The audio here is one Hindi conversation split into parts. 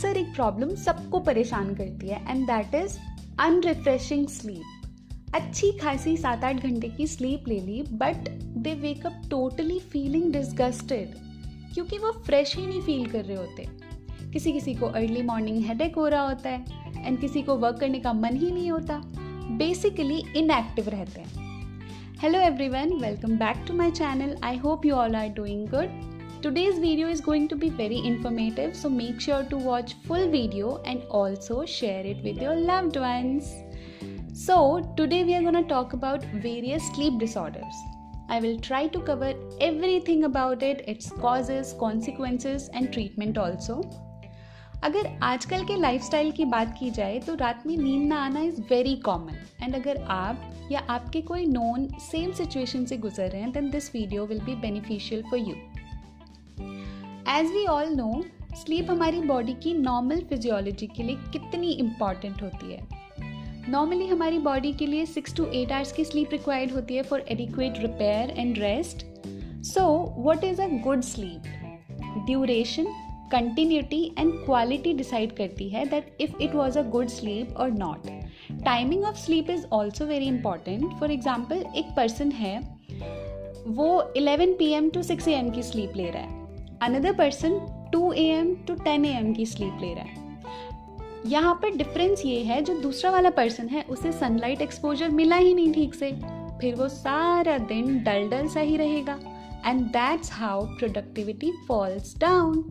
अक्सर एक प्रॉब्लम सबको परेशान करती है and that is unrefreshing sleep. अच्छी खासी 7-8 घंटे की स्लीप ले ली but they wake up totally feeling disgusted क्योंकि वो फ्रेश ही नहीं फील कर रहे होते। किसी को अर्ली मॉर्निंग हेडेक हो रहा होता है एंड किसी को वर्क करने का मन ही नहीं होता, बेसिकली इनएक्टिव रहते हैं। Hello everyone, welcome back to my channel. I hope you all are doing good. Today's video is going to be very informative, so make sure to watch full video and also share it with your loved ones. So today we are going to talk about various sleep disorders. I will try to cover everything about it, its causes, consequences and treatment also. अगर आजकल के लाइफस्टाइल की बात की जाए तो रात में नींद ना आना इज़ वेरी कॉमन एंड अगर आप या आपके कोई नोन सेम सिचुएशन से गुजर रहे हैं then this video will be beneficial for you. As we all know, sleep हमारी बॉडी की नॉर्मल फिजियोलॉजी के लिए कितनी इम्पॉर्टेंट होती है। नॉर्मली हमारी बॉडी के लिए 6 to 8 आवर्स की स्लीप रिक्वायर्ड होती है for adequate repair and rest. So what is a good sleep? Duration, continuity and quality decide करती है that if it was a good sleep or not. Timing of sleep is also very important. For example, एक पर्सन है वो 11 PM to 6 AM की स्लीप ले रहा है, another person 2 AM to 10 AM की स्लीप ले रहा है। यहाँ पर डिफरेंस ये है, जो दूसरा वाला पर्सन है उसे सनलाइट एक्सपोजर मिला ही नहीं ठीक से, फिर वो सारा दिन डल सा ही रहेगा and that's how productivity falls down.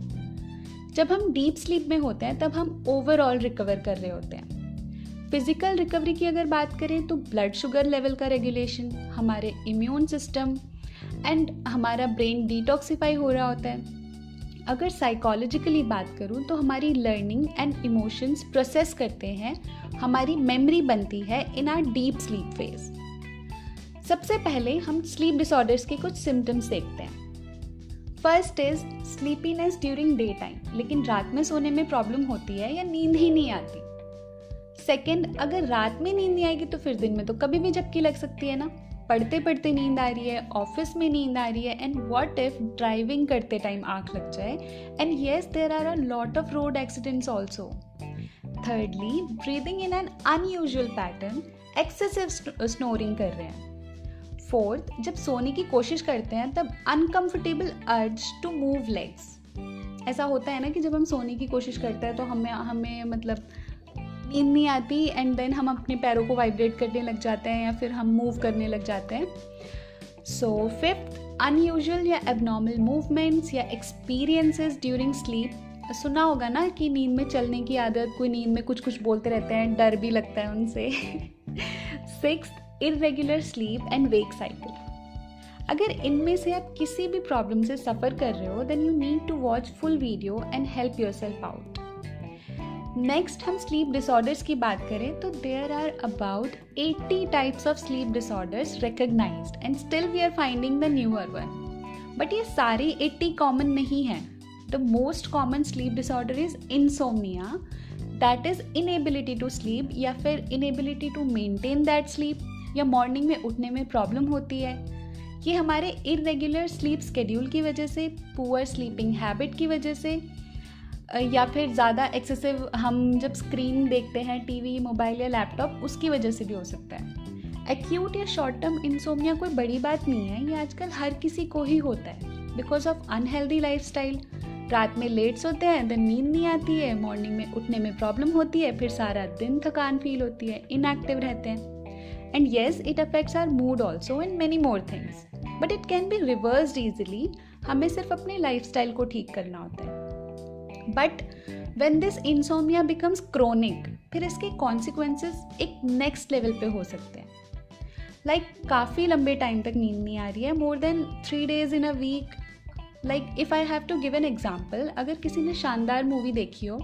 जब हम डीप स्लीप में होते हैं तब हम ओवरऑल रिकवर कर रहे होते हैं। फिजिकल रिकवरी की अगर बात करें तो ब्लड शुगर लेवल का रेगुलेशन, हमारे इम्यून सिस्टम एंड हमारा ब्रेन डिटॉक्सिफाई हो रहा होता है। अगर साइकोलॉजिकली बात करूं तो हमारी लर्निंग एंड इमोशंस प्रोसेस करते हैं, हमारी मेमोरी बनती है in our deep sleep phase. सबसे पहले हम स्लीप डिसऑर्डर्स के कुछ सिम्टम्स देखते हैं। First is sleepiness during day time, लेकिन रात में सोने में प्रॉब्लम होती है या नींद ही नहीं आती। सेकेंड, अगर रात में नींद नहीं आएगी तो फिर दिन में तो कभी भी झपकी लग सकती है ना। पढ़ते पढ़ते नींद आ रही है, ऑफिस में नींद आ रही है एंड व्हाट इफ ड्राइविंग करते टाइम आंख लग जाए and yes there are a lot of road accidents also. Thirdly, breathing in an unusual pattern, excessive snoring कर रहे हैं। फोर्थ, जब सोने की कोशिश करते हैं तब uncomfortable urge to move legs. ऐसा होता है ना कि जब हम सोने की कोशिश करते हैं तो हमें मतलब नींद नहीं आती एंड देन हम अपने पैरों को वाइब्रेट करने लग जाते हैं या फिर हम मूव करने लग जाते हैं। सो फिफ्थ, अनयूजुअल या एबनॉर्मल मूवमेंट्स या एक्सपीरियंसेस ड्यूरिंग स्लीप। सुना होगा ना कि नींद में चलने की आदत, कोई नींद में कुछ बोलते रहते हैं, डर भी लगता है उनसे। Sixth, irregular sleep and wake cycle. अगर इनमें से आप किसी भी प्रॉब्लम से सफ़र कर रहे हो then you need to watch full video and help yourself out. Next, हम स्लीप डिसऑर्डर्स की बात करें तो there are about 80 types of sleep disorders recognized and still we are finding the newer one. But ये सारे 80 कॉमन नहीं हैं। The most common sleep disorder is insomnia, that is inability to sleep या फिर inability to maintain that sleep, या मॉर्निंग में उठने में प्रॉब्लम होती है। ये हमारे इर्रेगुलर स्लीप स्केड्यूल की वजह से, पुअर स्लीपिंग हैबिट की वजह से, या फिर ज़्यादा एक्सेसिव हम जब स्क्रीन देखते हैं टीवी, मोबाइल या लैपटॉप, उसकी वजह से भी हो सकता है। एक्यूट या शॉर्ट टर्म इंसोम्निया कोई बड़ी बात नहीं है, ये आजकल हर किसी को ही होता है बिकॉज ऑफ अनहेल्दी लाइफस्टाइल। रात में लेट सोते हैं देन नींद नहीं आती है, मॉर्निंग में उठने में प्रॉब्लम होती है, फिर सारा दिन थकान फील होती है, इनएक्टिव रहते हैं। And yes, it affects our mood also and many more things. But it can be reversed easily. हमें सिर्फ अपने लाइफस्टाइल को ठीक करना होता है। But when this insomnia becomes chronic, फिर इसके consequences एक next level पे हो सकते हैं। Like काफ़ी लंबे टाइम तक नींद नहीं आ रही है, more than 3 days in a week. Like if I have to give an example, अगर किसी ने शानदार मूवी देखी हो,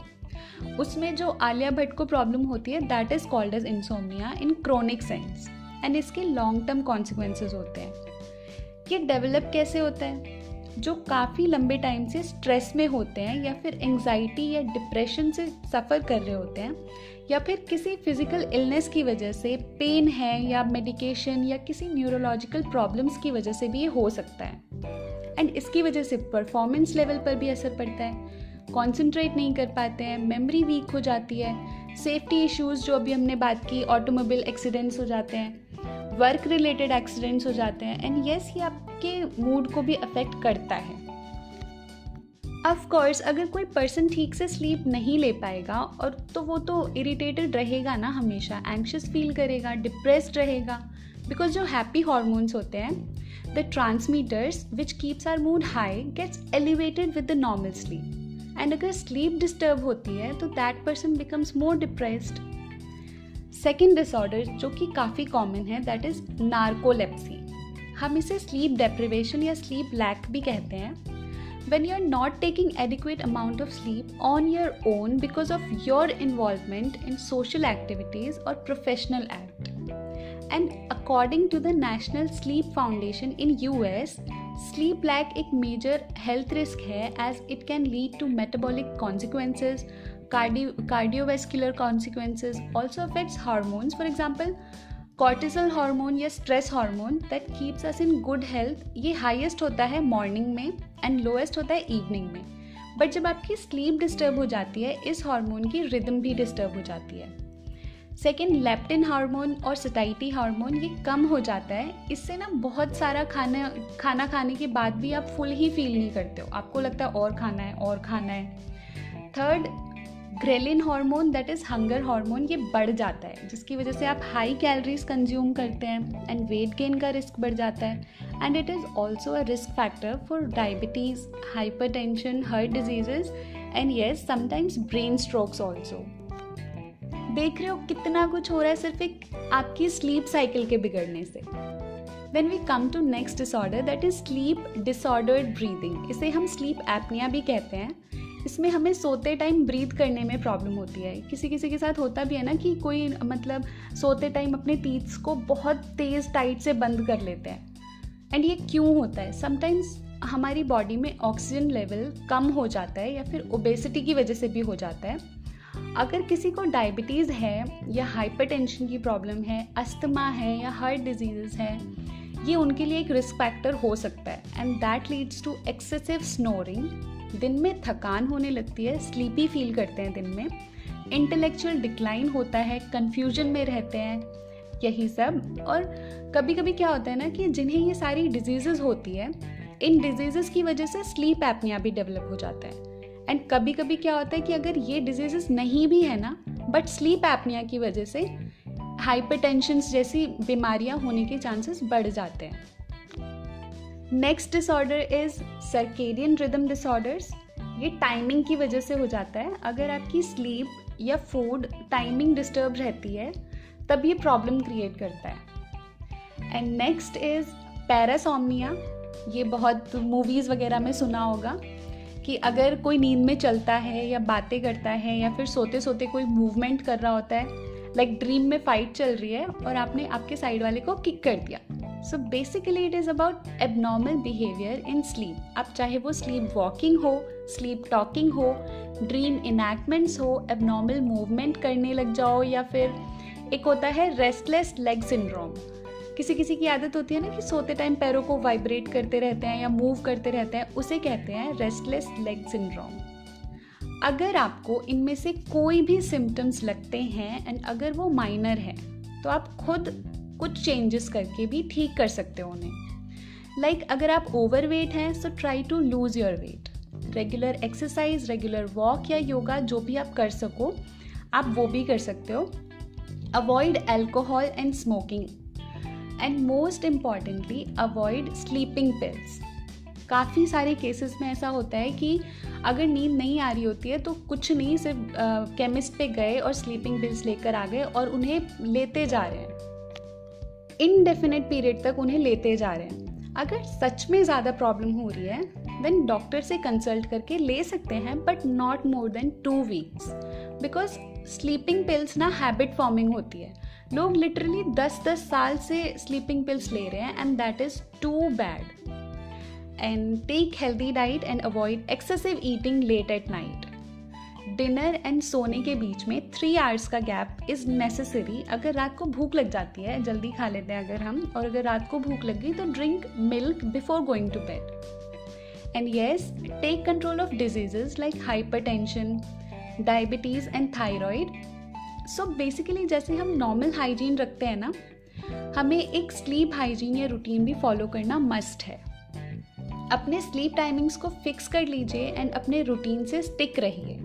उसमें जो आलिया भट्ट को प्रॉब्लम होती है that is called as insomnia in chronic sense and इसके लॉन्ग टर्म कॉन्सिक्वेंसेस होते हैं। ये डेवलप कैसे होता है? जो काफ़ी लंबे टाइम से स्ट्रेस में होते हैं या फिर एंग्जाइटी या डिप्रेशन से सफ़र कर रहे होते हैं या फिर किसी फिजिकल इलनेस की वजह से, पेन है या मेडिकेशन या किसी न्यूरोलॉजिकल प्रॉब्लम्स की वजह से भी ये हो सकता है एंड इसकी वजह से परफॉर्मेंस लेवल पर भी असर पड़ता है। कॉन्सेंट्रेट नहीं कर पाते हैं, मेमोरी वीक हो जाती है, सेफ्टी इश्यूज़ जो अभी हमने बात की, ऑटोमोबाइल एक्सीडेंट्स हो जाते हैं, वर्क रिलेटेड एक्सीडेंट्स हो जाते हैं, एंड येस ये आपके मूड को भी अफेक्ट करता है। ऑफ कोर्स अगर कोई पर्सन ठीक से स्लीप नहीं ले पाएगा और तो वो तो इरिटेटेड रहेगा ना, हमेशा एंग्शियस फील करेगा, डिप्रेस्ड रहेगा, बिकॉज जो हैप्पी हॉर्मोन्स होते हैं, the transmitters which keeps our mood high gets elevated with the normal sleep, and अगर स्लीप डिस्टर्ब होती है तो that person becomes more depressed. Second disorder जो कि काफ़ी कॉमन है, दैट इज़ नार्कोलेप्सी। हम इसे स्लीप डेप्रिवेशन या स्लीप लैक भी कहते हैं। When you are not taking adequate amount of sleep on your own because of your involvement in social activities or professional act. And according to the National Sleep Foundation in US, sleep lack एक major health risk है, as it can lead to metabolic consequences, cardiovascular consequences, also affects hormones, for example cortisol hormone या stress hormone that keeps us in good health. ये हाईएस्ट होता है मॉर्निंग में एंड लोएस्ट होता है इवनिंग में। बट जब आपकी स्लीप डिस्टर्ब हो जाती है, इस हार्मोन की रिदम भी डिस्टर्ब हो जाती है। सेकेंड, लेप्टिन हार्मोन और सटाइटी हार्मोन ये कम हो जाता है। इससे ना बहुत सारा खाना खाने के बाद भी आप फुल ही फील नहीं करते हो, आपको लगता है और खाना है और खाना है। Third, ghrelin hormone that is hunger hormone, ये बढ़ जाता है, जिसकी वजह से आप हाई कैलोरीज कंज्यूम करते हैं एंड वेट गेन का रिस्क बढ़ जाता है, and it is also a risk factor for diabetes, hypertension, heart diseases, and yes sometimes brain strokes also. देख रहे हो कितना कुछ हो रहा है सिर्फ एक आपकी स्लीप साइकिल के बिगड़ने से। Then we come to next disorder that is sleep disordered breathing. इसे हम स्लीप एपनिया भी कहते हैं। इसमें हमें सोते टाइम ब्रीथ करने में प्रॉब्लम होती है। किसी किसी के साथ होता भी है ना कि कोई मतलब सोते टाइम अपने टीथ्स को बहुत तेज़ टाइट से बंद कर लेते हैं। एंड ये क्यों होता है? समटाइम्स हमारी बॉडी में ऑक्सीजन लेवल कम हो जाता है या फिर ओबेसिटी की वजह से भी हो जाता है। अगर किसी को डायबिटीज़ है या हाइपरटेंशन की प्रॉब्लम है, अस्थमा है या हार्ट डिजीज़ है, ये उनके लिए एक रिस्क फैक्टर हो सकता है। And that leads to excessive snoring. दिन में थकान होने लगती है, स्लीपी फील करते हैं दिन में, इंटेलेक्चुअल डिक्लाइन होता है, कन्फ्यूजन में रहते हैं, यही सब। और कभी कभी क्या होता है ना कि जिन्हें ये सारी डिजीज़ेस होती है, इन डिजीज़ेस की वजह से स्लीप एपनिया भी डेवलप हो जाता है। एंड कभी कभी क्या होता है कि अगर ये डिजीज़ेस नहीं भी है ना, बट स्लीप एपनिया की वजह से हाइपरटेंशन जैसी बीमारियां होने के चांसेस बढ़ जाते हैं। Next disorder is circadian rhythm disorders. ये टाइमिंग की वजह से हो जाता है। अगर आपकी स्लीप या फूड टाइमिंग डिस्टर्ब रहती है तब ये प्रॉब्लम क्रिएट करता है। And next is parasomnia. ये बहुत मूवीज़ वगैरह में सुना होगा कि अगर कोई नींद में चलता है या बातें करता है या फिर सोते सोते कोई मूवमेंट कर रहा होता है, लाइक ड्रीम में फाइट चल रही है और आपने आपके साइड वाले को किक कर दिया। So basically it is about abnormal behaviour in sleep. अब चाहे वो स्लीप वॉकिंग हो, स्लीप टॉकिंग हो, ड्रीम इनैक्टमेंट्स हो, एबनॉर्मल मूवमेंट करने लग जाओ, या फिर एक होता है रेस्टलेस लेग सिंड्रोम। किसी किसी की आदत होती है ना कि सोते टाइम पैरों को वाइब्रेट करते रहते हैं या मूव करते रहते हैं, उसे कहते हैं रेस्टलेस लेग सिंड्रोम। अगर आपको इनमें से कोई भी सिम्टम्स लगते हैं एंड अगर वो माइनर है तो आप खुद कुछ चेंजेस करके भी ठीक कर सकते हो उन्हें। लाइक अगर आप ओवरवेट हैं so try to lose your weight. Regular exercise, regular walk या योगा जो भी आप कर सको आप वो भी कर सकते हो। Avoid alcohol and smoking, and most importantly avoid sleeping pills. काफ़ी सारे केसेस में ऐसा होता है कि अगर नींद नहीं आ रही होती है तो कुछ नहीं, सिर्फ केमिस्ट पे गए और स्लीपिंग पिल्स लेकर आ गए और उन्हें लेते जा रहे हैं, इनडेफिनेट पीरियड तक उन्हें लेते जा रहे हैं। अगर सच में ज़्यादा प्रॉब्लम हो रही है देन डॉक्टर से कंसल्ट करके ले सकते हैं, but not more than 2 weeks, because sleeping pills ना हैबिट फॉर्मिंग होती है। लोग लिटरली 10-10 साल से स्लीपिंग पिल्स ले रहे हैं and that is too bad. And take healthy diet and avoid excessive eating late at night. Dinner and सोने के बीच में 3 आवर्स का गैप इज़ नेसेसरी। अगर रात को भूख लग जाती है, जल्दी खा लेते हैं अगर हम, और अगर रात को भूख लग गई तो drink milk before going to bed. And yes, take control of diseases like hypertension, diabetes and thyroid. So basically जैसे हम नॉर्मल हाइजीन रखते हैं ना, हमें एक स्लीप हाइजीन या रूटीन भी फॉलो करना मस्ट है. अपने स्लीप टाइमिंग्स को फिक्स कर लीजिए एंड अपने रूटीन से स्टिक रहिए.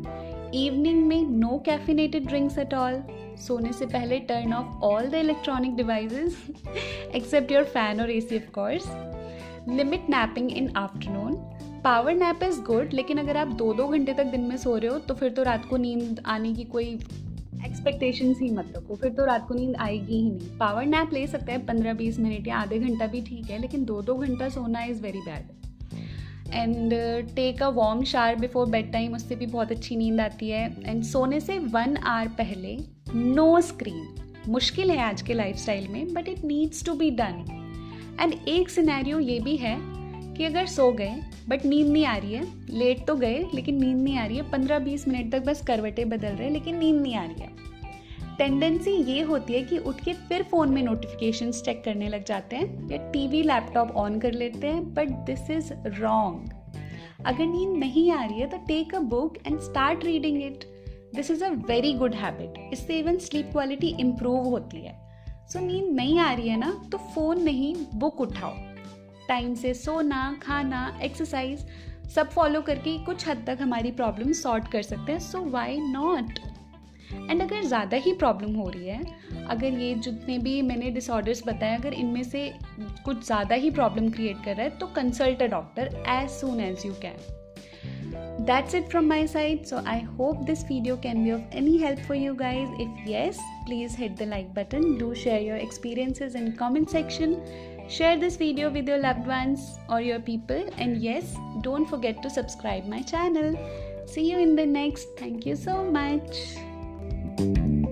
इवनिंग में no caffeinated drinks at all. सोने से पहले turn off all the electronic devices except your fan और AC of course. Limit napping in afternoon. Power nap is good, लेकिन अगर आप 2-2 घंटे तक दिन में सो रहे हो तो फिर तो रात को नींद आने की कोई एक्सपेक्टेशंस ही मत रखो, फिर तो रात को नींद आएगी ही नहीं. पावर नैप ले सकते हैं 15-20 मिनट या आधे घंटा भी ठीक है, लेकिन 2-2 घंटा सोना is very bad. And take a warm shower before bed time, उससे भी बहुत अच्छी नींद आती है. एंड सोने से 1 आवर पहले नो स्क्रीन. मुश्किल है आज के लाइफस्टाइल में, but it needs to be done. And एक सिनेरियो ये भी है कि अगर सो गए बट नींद नहीं आ रही है, लेट तो गए लेकिन नींद नहीं आ रही है, 15-20 मिनट तक बस करवटें बदल रहे हैं लेकिन नींद नहीं आ रही है. टेंडेंसी ये होती है कि उठ के फिर फ़ोन में नोटिफिकेशंस चेक करने लग जाते हैं या टीवी लैपटॉप ऑन कर लेते हैं, बट दिस इज़ रॉन्ग. अगर नींद नहीं आ रही है तो take a book and start reading it. This is a very good habit. इससे इवन स्लीप क्वालिटी इम्प्रूव होती है. सो नींद नहीं आ रही है ना, तो फ़ोन नहीं, बुक उठाओ. टाइम से सोना, खाना, एक्सरसाइज सब फॉलो करके कुछ हद तक हमारी प्रॉब्लम सॉर्ट कर सकते हैं. So why not. एंड अगर ज़्यादा ही प्रॉब्लम हो रही है, अगर ये जितने भी मैंने डिसऑर्डर्स बताए, अगर इनमें से कुछ ज़्यादा ही प्रॉब्लम क्रिएट कर रहा है तो consult a doctor as soon as you can. That's it from my side. So I hope this video can be of any help for you guys. If yes, please hit the like button. Do share your experiences in comment section. Share this video with your loved ones or your people. And yes, don't forget to subscribe my channel. See you in the next. Thank you so much.